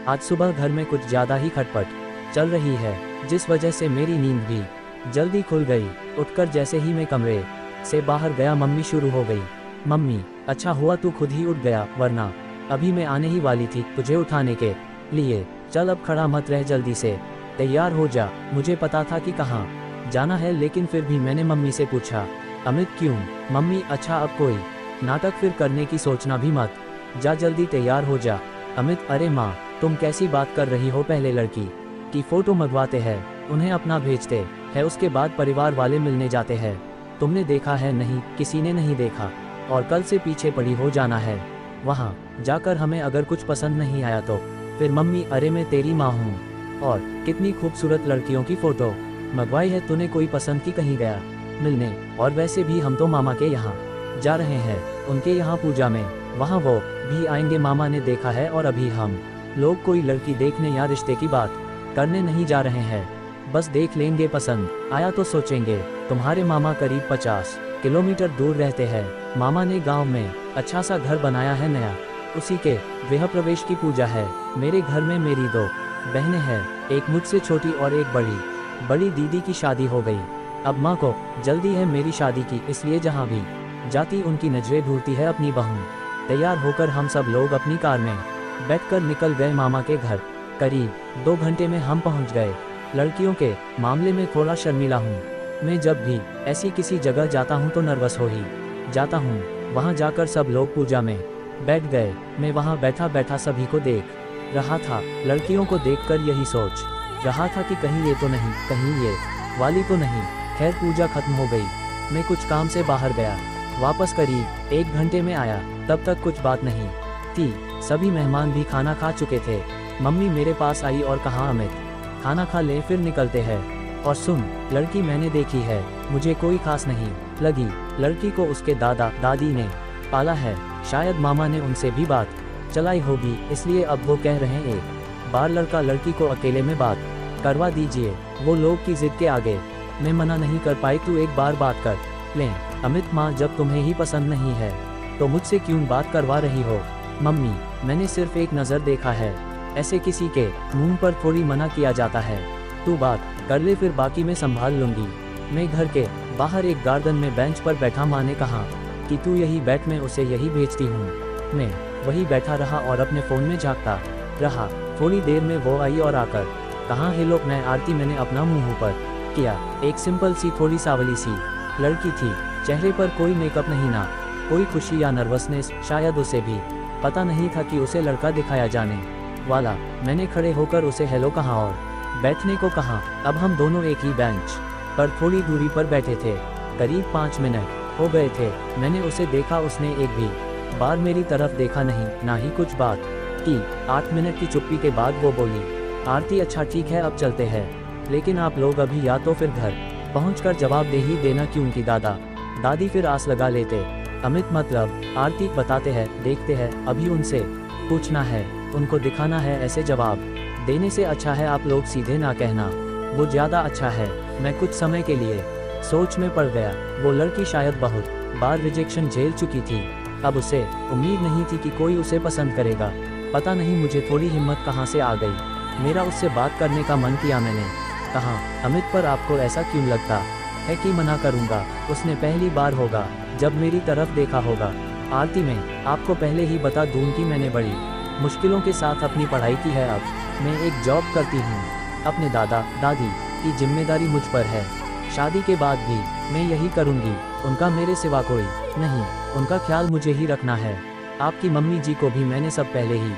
आज सुबह घर में कुछ ज़्यादा ही खटपट चल रही है, जिस वजह से मेरी नींद भी जल्दी खुल गई। उठकर जैसे ही मैं कमरे से बाहर गया, मम्मी शुरू हो गई। मम्मी, अच्छा हुआ तू खुद ही उठ गया, वरना अभी मैं आने ही वाली थी तुझे उठाने के लिए। चल अब खड़ा मत रह, जल्दी से तैयार हो जा। मुझे पता था कि कहाँ जाना है, लेकिन फिर भी मैंने मम्मी से पूछा, अमित क्यों? मम्मी, अच्छा अब कोई नाटक फिर करने की सोचना भी मत, जा जल्दी तैयार हो जा। अमित, अरे माँ तुम कैसी बात कर रही हो? पहले लड़की की फ़ोटो मंगवाते हैं, उन्हें अपना भेजते हैं, उसके बाद परिवार वाले मिलने जाते हैं। तुमने देखा है? नहीं, किसी ने नहीं देखा। और कल से पीछे पड़ी हो जाना है, वहाँ जाकर हमें अगर कुछ पसंद नहीं आया तो फिर। मम्मी, अरे मैं तेरी माँ हूँ, और कितनी खूबसूरत लड़कियों की फ़ोटो मंगवाई है तूने, कोई पसंद की कहीं गया मिलने? और वैसे भी हम तो मामा के यहाँ जा रहे हैं, उनके यहाँ पूजा में, वहाँ वो भी आएंगे। मामा ने देखा है, और अभी हम लोग कोई लड़की देखने या रिश्ते की बात करने नहीं जा रहे हैं, बस देख लेंगे, पसंद आया तो सोचेंगे। तुम्हारे मामा करीब 50 किलोमीटर दूर रहते हैं। मामा ने गांव में अच्छा सा घर बनाया है नया, उसी के गृह प्रवेश की पूजा है। मेरे घर में मेरी 2 बहनें हैं, एक मुझसे छोटी और एक बड़ी दीदी की शादी हो गई। अब माँ को जल्दी है मेरी शादी की, इसलिए जहाँ भी जाती उनकी नजरें ढूंढती है अपनी बहू। तैयार होकर हम सब लोग अपनी कार में बैठकर निकल गए मामा के घर। करीब 2 घंटे में हम पहुंच गए। लड़कियों के मामले में थोड़ा शर्मीला हूँ मैं, जब भी ऐसी किसी जगह जाता हूँ तो नर्वस हो ही जाता हूँ। वहाँ जाकर सब लोग पूजा में बैठ गए, मैं वहाँ बैठा बैठा सभी को देख रहा था। लड़कियों को देखकर यही सोच रहा था कि कहीं ये तो नहीं, कहीं ये वाली तो नहीं। खैर पूजा खत्म हो गई, मैं कुछ काम से बाहर गया, वापस करीब 1 घंटे में आया। तब तक कुछ बात नहीं थी, सभी मेहमान भी खाना खा चुके थे। मम्मी मेरे पास आई और कहा, अमित खाना खा ले फिर निकलते हैं। और सुन, लड़की मैंने देखी है, मुझे कोई खास नहीं लगी। लड़की को उसके दादा दादी ने पाला है, शायद मामा ने उनसे भी बात चलाई होगी, इसलिए अब वो कह रहे हैं एक बार लड़का लड़की को अकेले में बात करवा दीजिए। वो लोग की जिद के आगे मैं मना नहीं कर पाई, तू एक बार बात कर लें। अमित, माँ जब तुम्हें ही पसंद नहीं है तो मुझसे क्यों बात करवा रही हो? मम्मी, मैंने सिर्फ एक नज़र देखा है, ऐसे किसी के मुंह पर थोड़ी मना किया जाता है। तू बात कर ले, फिर बाकी मैं संभाल लूँगी। मैं घर के बाहर एक गार्डन में बेंच पर बैठा, माँ ने कहा कि तू यही बैठ, मैं उसे यही भेजती हूँ। मैं वही बैठा रहा और अपने फ़ोन में झांकता रहा। थोड़ी देर में वो आई और आकर कहा, हेलो मैं आरती। मैंने अपना मुंह ऊपर किया। एक सिंपल सी थोड़ी सावली सी लड़की थी, चेहरे पर कोई मेकअप नहीं, ना कोई खुशी या नर्वसनेस। शायद उसे भी पता नहीं था कि उसे लड़का दिखाया जाने वाला। मैंने खड़े होकर उसे हेलो कहा और बैठने को कहा। अब हम दोनों एक ही बेंच पर थोड़ी दूरी पर बैठे थे। करीब 5 मिनट हो गए थे। मैंने उसे देखा, उसने एक भी बार मेरी तरफ देखा नहीं, ना ही कुछ बात की। 8 मिनट की चुप्पी के बाद वो बोली, आरती अच्छा ठीक है अब चलते हैं, लेकिन आप लोग अभी या तो फिर घर पहुंचकर जवाब दे ही देना कि उनकी दादा दादी फिर आस लगा लेते। अमित, मतलब? आरती, बताते हैं, देखते हैं, अभी उनसे पूछना है, उनको दिखाना है। ऐसे जवाब देने से अच्छा है आप लोग सीधे ना कहना, वो ज़्यादा अच्छा है। मैं कुछ समय के लिए सोच में पड़ गया। वो लड़की शायद बहुत बार रिजेक्शन झेल चुकी थी, अब उसे उम्मीद नहीं थी कि कोई उसे पसंद करेगा। पता नहीं मुझे थोड़ी हिम्मत कहाँ से आ गई, मेरा उससे बात करने का मन किया। मैंने कहा, अमित पर आपको ऐसा क्यों लगता है कि मना करूँगा? उसने पहली बार होगा जब मेरी तरफ देखा होगा। आरती, मैं आपको पहले ही बता दूँ कि मैंने बड़ी मुश्किलों के साथ अपनी पढ़ाई की है। अब मैं एक जॉब करती हूँ, अपने दादा दादी की जिम्मेदारी मुझ पर है। शादी के बाद भी मैं यही करूँगी, उनका मेरे सिवा कोई नहीं, उनका ख्याल मुझे ही रखना है। आपकी मम्मी जी को भी मैंने सब पहले ही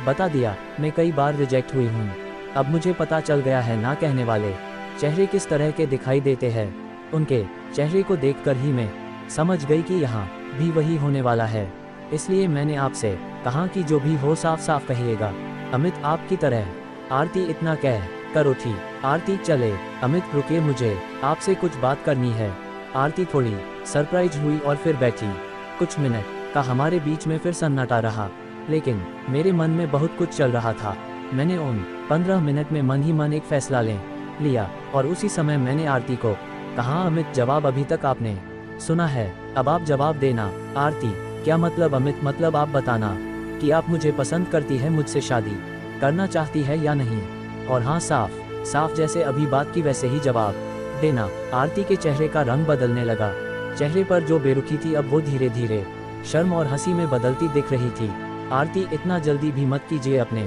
बता दिया। मैं कई बार रिजेक्ट हुई हूँ, अब मुझे पता चल गया है ना कहने वाले चेहरे किस तरह के दिखाई देते हैं। उनके चेहरे को देखकर ही मैं समझ गई कि यहाँ भी वही होने वाला है, इसलिए मैंने आपसे कहा कि जो भी हो साफ साफ कहिएगा। अमित, आपकी तरह। आरती इतना कह कर उठी। आरती, चले। अमित, रुकिए, मुझे आपसे कुछ बात करनी है। आरती थोड़ी सरप्राइज हुई और फिर बैठी। कुछ मिनट का हमारे बीच में फिर सन्नाटा रहा, लेकिन मेरे मन में बहुत कुछ चल रहा था। मैंने उन 15 मिनट में मन ही मन एक फैसला ले लिया, और उसी समय मैंने आरती को कहा, अमित, जवाब अभी तक आपने सुना है, अब आप जवाब देना। आरती, क्या मतलब? अमित, मतलब आप बताना कि आप मुझे पसंद करती है, मुझसे शादी करना चाहती है या नहीं। और हाँ, साफ साफ जैसे अभी बात की वैसे ही जवाब देना। आरती के चेहरे का रंग बदलने लगा। चेहरे पर जो बेरुखी थी अब वो धीरे धीरे शर्म और हंसी में बदलती दिख रही थी। आरती, इतना जल्दी भी मत कीजिए, अपने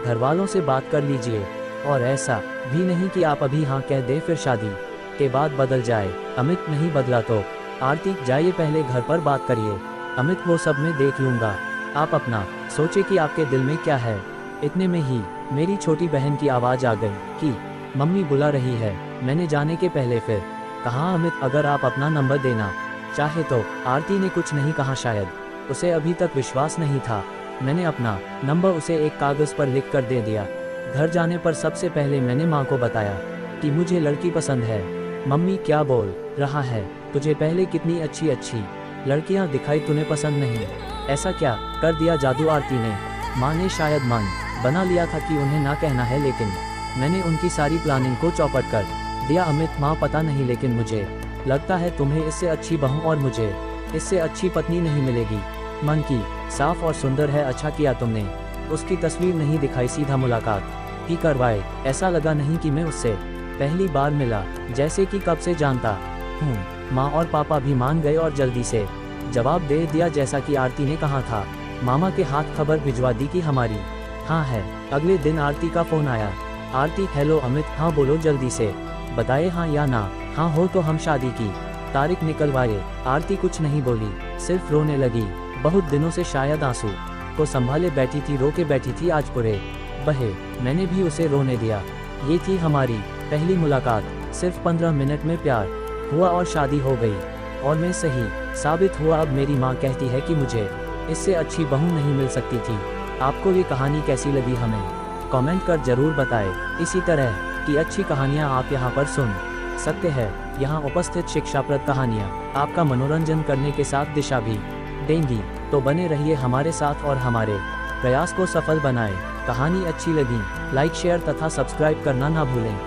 घर वालों से बात कर लीजिए। और ऐसा भी नहीं कि आप अभी हाँ कह दे फिर शादी के बाद बदल जाए। अमित, नहीं बदला तो। आरती, जाइए पहले घर पर बात करिए। अमित, वो सब मैं देख लूँगा, आप अपना सोचे कि आपके दिल में क्या है। इतने में ही मेरी छोटी बहन की आवाज़ आ गई कि मम्मी बुला रही है। मैंने जाने के पहले फिर कहा, अमित, अगर आप अपना नंबर देना चाहे तो। आरती ने कुछ नहीं कहा, शायद उसे अभी तक विश्वास नहीं था। मैंने अपना नंबर उसे एक कागज़ पर लिख कर दे दिया। घर जाने पर सबसे पहले मैंने माँ को बताया कि मुझे लड़की पसंद है। मम्मी, क्या बोल रहा है? तुझे पहले कितनी अच्छी अच्छी लड़कियाँ दिखाई, तूने पसंद नहीं? ऐसा क्या कर दिया जादू आरती ने? माँ ने शायद मन बना लिया था कि उन्हें ना कहना है, लेकिन मैंने उनकी सारी प्लानिंग को चौपट कर दिया। अमित, माँ पता नहीं, लेकिन मुझे लगता है तुम्हें इससे अच्छी बहू और मुझे इससे अच्छी पत्नी नहीं मिलेगी। मन की साफ और सुंदर है। अच्छा किया तुमने उसकी तस्वीर नहीं दिखाई, सीधा मुलाकात ही करवाए। ऐसा लगा नहीं कि मैं उससे पहली बार मिला, जैसे कि कब से जानता हूँ। माँ और पापा भी मान गए और जल्दी से जवाब दे दिया, जैसा कि आरती ने कहा था। मामा के हाथ खबर भिजवा दी कि हमारी हाँ है। अगले दिन आरती का फ़ोन आया। आरती, हेलो अमित, हाँ बोलो, जल्दी से बताए हाँ या ना। हाँ हो तो हम शादी की तारीख निकलवाए। आरती कुछ नहीं बोली, सिर्फ रोने लगी। बहुत दिनों से शायद आंसू को संभाले बैठी थी, रो के बैठी थी। आज पूरे बहे, मैंने भी उसे रोने दिया। ये थी हमारी पहली मुलाकात। सिर्फ 15 मिनट में प्यार हुआ और शादी हो गई, और मैं सही साबित हुआ। अब मेरी माँ कहती है कि मुझे इससे अच्छी बहू नहीं मिल सकती थी। आपको ये कहानी कैसी लगी हमें कमेंट कर ज़रूर बताएं। इसी तरह की अच्छी कहानियाँ आप यहाँ पर सुन सकते हैं। यहाँ उपस्थित शिक्षाप्रद कहानियाँ आपका मनोरंजन करने के साथ दिशा भी देंगी। तो बने रहिए हमारे साथ और हमारे प्रयास को सफल बनाएं। कहानी अच्छी लगी लाइक, शेयर तथा सब्सक्राइब करना ना भूलें।